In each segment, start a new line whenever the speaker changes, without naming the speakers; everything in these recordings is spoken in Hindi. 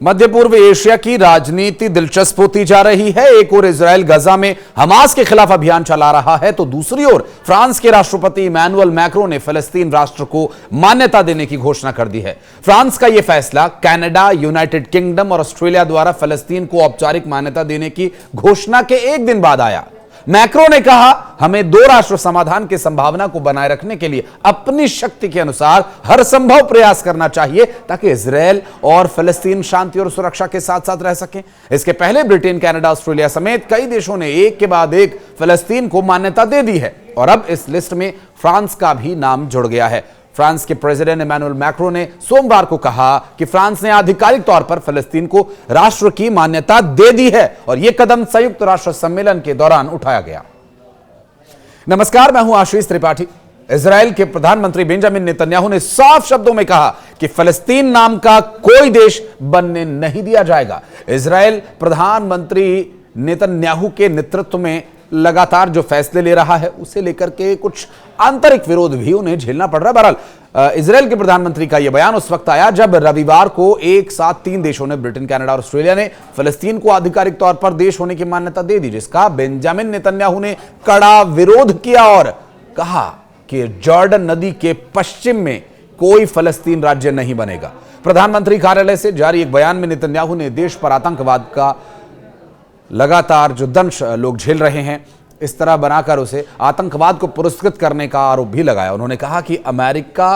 मध्य पूर्व एशिया की राजनीति दिलचस्प होती जा रही है। एक ओर इजराइल गजा में हमास के खिलाफ अभियान चला रहा है, तो दूसरी ओर फ्रांस के राष्ट्रपति इमैनुअल मैक्रों ने फिलिस्तीन राष्ट्र को मान्यता देने की घोषणा कर दी है। फ्रांस का यह फैसला कनाडा, यूनाइटेड किंगडम और ऑस्ट्रेलिया द्वारा फिलिस्तीन को औपचारिक मान्यता देने की घोषणा के एक दिन बाद आया। मैक्रों ने कहा, हमें दो राष्ट्र समाधान की संभावना को बनाए रखने के लिए अपनी शक्ति के अनुसार हर संभव प्रयास करना चाहिए ताकि इजराइल और फिलिस्तीन शांति और सुरक्षा के साथ साथ रह सकें। इसके पहले ब्रिटेन, कनाडा, ऑस्ट्रेलिया समेत कई देशों ने एक के बाद एक फिलिस्तीन को मान्यता दे दी है और अब इस लिस्ट में फ्रांस का भी नाम जुड़ गया है। फ्रांस के प्रेसिडेंट इमैनुअल मैक्रों ने सोमवार को कहा कि फ्रांस ने आधिकारिक तौर पर फिलिस्तीन को राष्ट्र की मान्यता दे दी है और यह कदम संयुक्त राष्ट्र सम्मेलन के दौरान उठाया गया। नमस्कार, मैं हूं आशीष त्रिपाठी। इजराइल के प्रधानमंत्री बेंजामिन नेतन्याहू ने साफ शब्दों में कहा कि फिलिस्तीन नाम का कोई देश बनने नहीं दिया जाएगा। इजराइल प्रधानमंत्री नेतन्याहू के नेतृत्व में लगातार जो फैसले ले रहा है उसे लेकर के कुछ आंतरिक विरोध भी उन्हें झेलना पड़ रहा है। बहरहाल इजराइल के प्रधानमंत्री का यह बयान उस वक्त आया जब रविवार को एक साथ तीन देशों ने, ब्रिटेन, कनाडा और ऑस्ट्रेलिया ने फिलिस्तीन को आधिकारिक तौर पर देश होने की मान्यता दे दी, जिसका बेंजामिन नेतन्याहू ने कड़ा विरोध किया और कहा कि जॉर्डन नदी के पश्चिम में कोई फिलिस्तीन राज्य नहीं बनेगा। प्रधानमंत्री कार्यालय से जारी एक बयान में नेतन्याहू ने देश पर आतंकवाद का लगातार जो दंश लोग झेल रहे हैं, इस तरह बनाकर उसे आतंकवाद को पुरस्कृत करने का आरोप भी लगाया। उन्होंने कहा कि अमेरिका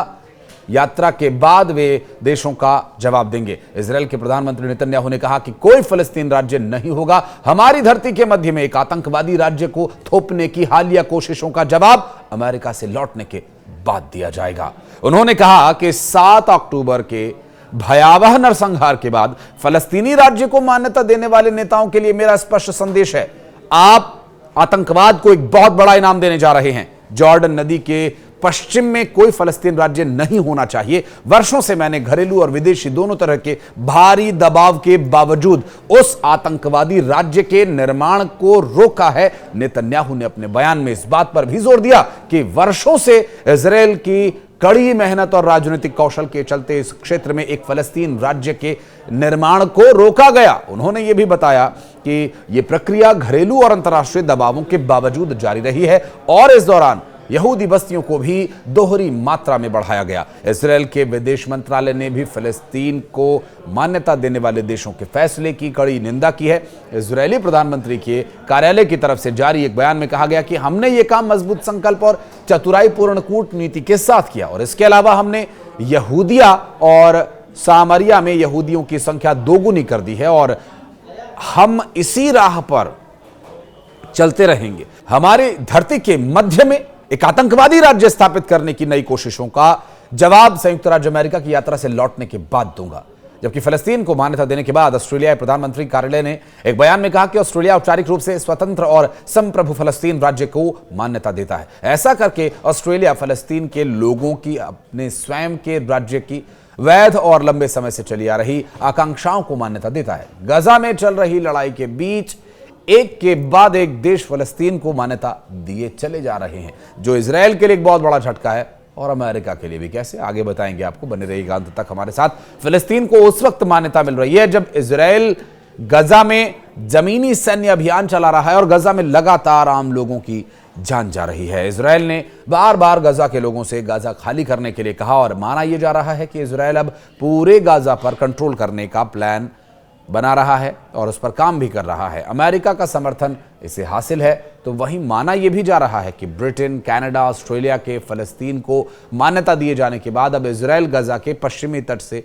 यात्रा के बाद वे देशों का जवाब देंगे। इजराइल के प्रधानमंत्री नेतन्याहू ने कहा कि कोई फिलिस्तीन राज्य नहीं होगा। हमारी धरती के मध्य में एक आतंकवादी राज्य को थोपने की हालिया कोशिशों का जवाब अमेरिका से लौटने के बाद दिया जाएगा। उन्होंने कहा कि 7 अक्टूबर के भयावह नरसंहार के बाद फलस्तीनी राज्य को मान्यता देने वाले नेताओं के लिए मेरा स्पष्ट संदेश है, आप आतंकवाद को एक बहुत बड़ा इनाम देने जा रहे हैं। जॉर्डन नदी के पश्चिम में कोई फलस्तीन राज्य नहीं होना चाहिए। वर्षों से मैंने घरेलू और विदेशी दोनों तरह के भारी दबाव के बावजूद उस आतंकवादी राज्य के निर्माण को रोका है। नेतन्याहू ने अपने बयान में इस बात पर भी जोर दिया कि वर्षों से इजराइल की कड़ी मेहनत और राजनीतिक कौशल के चलते इस क्षेत्र में एक फलस्तीन राज्य के निर्माण को रोका गया। उन्होंने यह भी बताया कि यह प्रक्रिया घरेलू और अंतर्राष्ट्रीय दबावों के बावजूद जारी रही है और इस दौरान यहूदी बस्तियों को भी दोहरी मात्रा में बढ़ाया गया। इजराइल के विदेश मंत्रालय ने भी फिलिस्तीन को मान्यता देने वाले देशों के फैसले की कड़ी निंदा की है। इजरायली प्रधानमंत्री के कार्यालय की तरफ से जारी एक बयान में कहा गया कि हमने ये काम मजबूत संकल्प और चतुराईपूर्ण कूटनीति के साथ किया और इसके अलावा हमने यहूदिया और सामरिया में यहूदियों की संख्या दोगुनी कर दी है और हम इसी राह पर चलते रहेंगे। हमारी धरती के मध्य में एक आतंकवादी राज्य स्थापित करने की नई कोशिशों का जवाब संयुक्त राज्य अमेरिका की यात्रा से लौटने के बाद दूंगा। जबकि फिलिस्तीन को मान्यता देने के बाद ऑस्ट्रेलिया प्रधानमंत्री कार्यालय ने एक बयान में कहा कि ऑस्ट्रेलिया औपचारिक रूप से स्वतंत्र और संप्रभु फिलिस्तीन राज्य को मान्यता देता है। ऐसा करके ऑस्ट्रेलिया फिलिस्तीन के लोगों की अपने स्वयं के राज्य की वैध और लंबे समय से चली आ रही आकांक्षाओं को मान्यता देता है। गजा में चल रही लड़ाई के बीच एक के बाद एक देश फिलिस्तीन को मान्यता दिए चले जा रहे हैं, जो इजराइल के लिए एक बहुत बड़ा झटका है और अमेरिका के लिए भी। कैसे, आगे बताएंगे आपको, बने रहिएगा अंत तक हमारे साथ। फिलिस्तीन को उस वक्त मान्यता मिल रही है जब इजराइल गजा में जमीनी सैन्य अभियान चला रहा है और गजा में लगातार आम लोगों की जान जा रही है। इजराइल ने बार बार गजा के लोगों से गाजा खाली करने के लिए कहा और माना यह जा रहा है कि इजराइल अब पूरे गाजा पर कंट्रोल करने का प्लान बना रहा है और उस पर काम भी कर रहा है। अमेरिका का समर्थन इसे हासिल है, तो वहीं माना यह भी जा रहा है कि ब्रिटेन, कनाडा, ऑस्ट्रेलिया के फिलिस्तीन को मान्यता दिए जाने के बाद अब इजराइल गजा के पश्चिमी तट से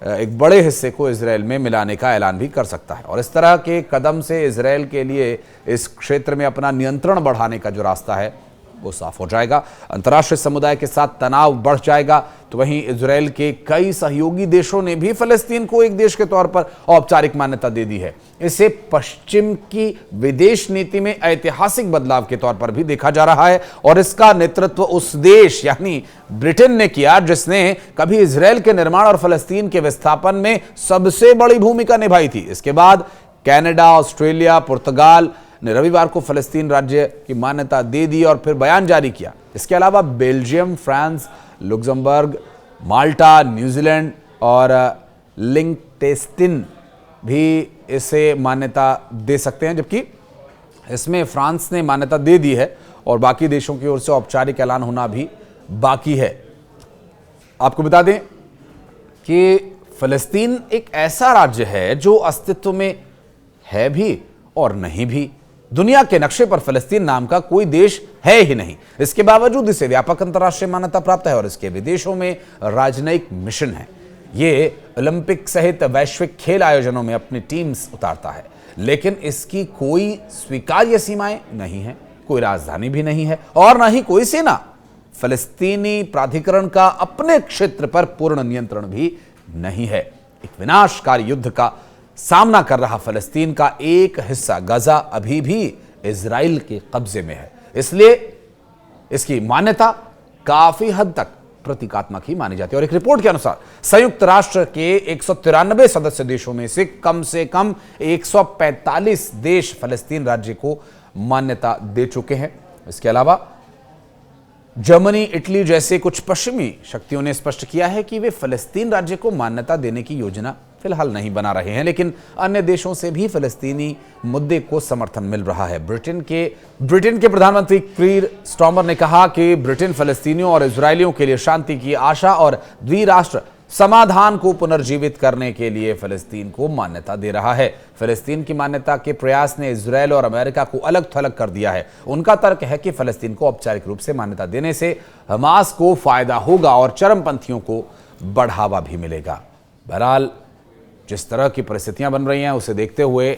एक बड़े हिस्से को इजराइल में मिलाने का ऐलान भी कर सकता है और इस तरह के कदम से इजराइल के लिए इस क्षेत्र में अपना नियंत्रण बढ़ाने का जो रास्ता है वो साफ हो जाएगा। अंतर्राष्ट्रीय समुदाय के साथ तनाव बढ़ जाएगा, तो वहीं इजराइल के कई सहयोगी देशों ने भी फिलिस्तीन को एक देश के तौर पर औपचारिक मान्यता दे दी है। इसे पश्चिम की विदेश नीति में ऐतिहासिक बदलाव के तौर पर भी देखा जा रहा है और इसका नेतृत्व उस देश यानी ब्रिटेन ने किया जिसने कभी इजराइल के निर्माण और फिलिस्तीन के विस्थापन में सबसे बड़ी भूमिका निभाई थी। इसके बाद कनाडा, ऑस्ट्रेलिया, पुर्तगाल ने रविवार को फिलिस्तीन राज्य की मान्यता दे दी और फिर बयान जारी किया। इसके अलावा बेल्जियम, फ्रांस, लुक्समबर्ग, माल्टा, न्यूजीलैंड और पैलेस्टाइन भी इसे मान्यता दे सकते हैं, जबकि इसमें फ्रांस ने मान्यता दे दी है और बाकी देशों की ओर से औपचारिक ऐलान होना भी बाकी है। आपको बता दें कि फिलिस्तीन एक ऐसा राज्य है जो अस्तित्व में है भी और नहीं भी। दुनिया के नक्शे पर फिलिस्तीन नाम का कोई देश है ही नहीं। इसके बावजूद इसे व्यापक अंतर्राष्ट्रीय मान्यता प्राप्त है और इसके विदेशों में राजनयिक मिशन है। ये ओलंपिक सहित वैश्विक खेल आयोजनों में अपनी टीम्स उतारता है, लेकिन इसकी कोई स्वीकार्य सीमाएं नहीं है, कोई राजधानी भी नहीं है और ना ही कोई सेना। फिलिस्तीनी प्राधिकरण का अपने क्षेत्र पर पूर्ण नियंत्रण भी नहीं है। एक विनाशकारी युद्ध का सामना कर रहा फिलिस्तीन का एक हिस्सा गजा अभी भी इजराइल के कब्जे में है, इसलिए इसकी मान्यता काफी हद तक प्रतीकात्मक ही मानी जाती है। और एक रिपोर्ट के अनुसार संयुक्त राष्ट्र के 193 सदस्य देशों में से कम 145 देश फिलिस्तीन राज्य को मान्यता दे चुके हैं। इसके अलावा जर्मनी, इटली जैसे कुछ पश्चिमी शक्तियों ने स्पष्ट किया है कि वे फिलिस्तीन राज्य को मान्यता देने की योजना फिलहाल नहीं बना रहे हैं, लेकिन अन्य देशों से भी फिलिस्तीनी मुद्दे को समर्थन मिल रहा है। ब्रिटेन के प्रधानमंत्री कीर स्टारमर ने कहा कि ब्रिटेन फिलिस्तीनियों और इजरायलियों के लिए शांति की आशा और द्विराष्ट्र समाधान को पुनर्जीवित करने के लिए फिलिस्तीन को मान्यता दे रहा है। फिलिस्तीन की मान्यता के प्रयास ने इजरायल और अमेरिका को अलग थलग कर दिया है। उनका तर्क है कि फिलिस्तीन को औपचारिक रूप से मान्यता देने से हमास को फायदा होगा और चरमपंथियों को बढ़ावा भी मिलेगा। बहरहाल जिस तरह की परिस्थितियां बन रही हैं उसे देखते हुए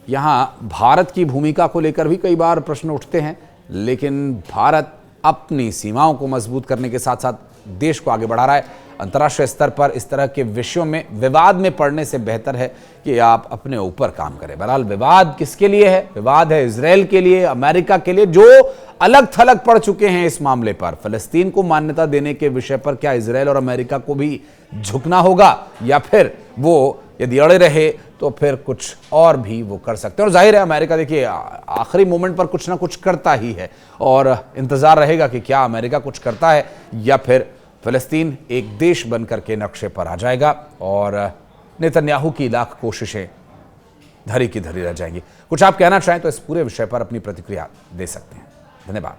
यहां भारत की भूमिका को लेकर भी कई बार प्रश्न उठते हैं, लेकिन भारत अपनी सीमाओं को मजबूत करने के साथ साथ देश को आगे बढ़ा रहा है। अंतर्राष्ट्रीय स्तर पर इस तरह के विषयों में विवाद में पड़ने से बेहतर है कि आप अपने ऊपर काम करें। बहरहाल विवाद किसके लिए है? विवाद है इजरायल के लिए, अमेरिका के लिए, जो अलग थलग पड़ चुके हैं इस मामले पर। फिलिस्तीन को मान्यता देने के विषय पर क्या इजरायल और अमेरिका को भी झुकना होगा, या फिर वो यदि अड़े रहे तो फिर कुछ और भी वो कर सकते हैं। और जाहिर है अमेरिका देखिए आखिरी मोमेंट पर कुछ ना कुछ करता ही है और इंतजार रहेगा कि क्या अमेरिका कुछ करता है या फिर फिलिस्तीन एक देश बनकर के नक्शे पर आ जाएगा और नेतन्याहू की लाख कोशिशें धरी की धरी रह जाएंगी। कुछ आप कहना चाहें तो इस पूरे विषय पर अपनी प्रतिक्रिया दे सकते हैं। धन्यवाद।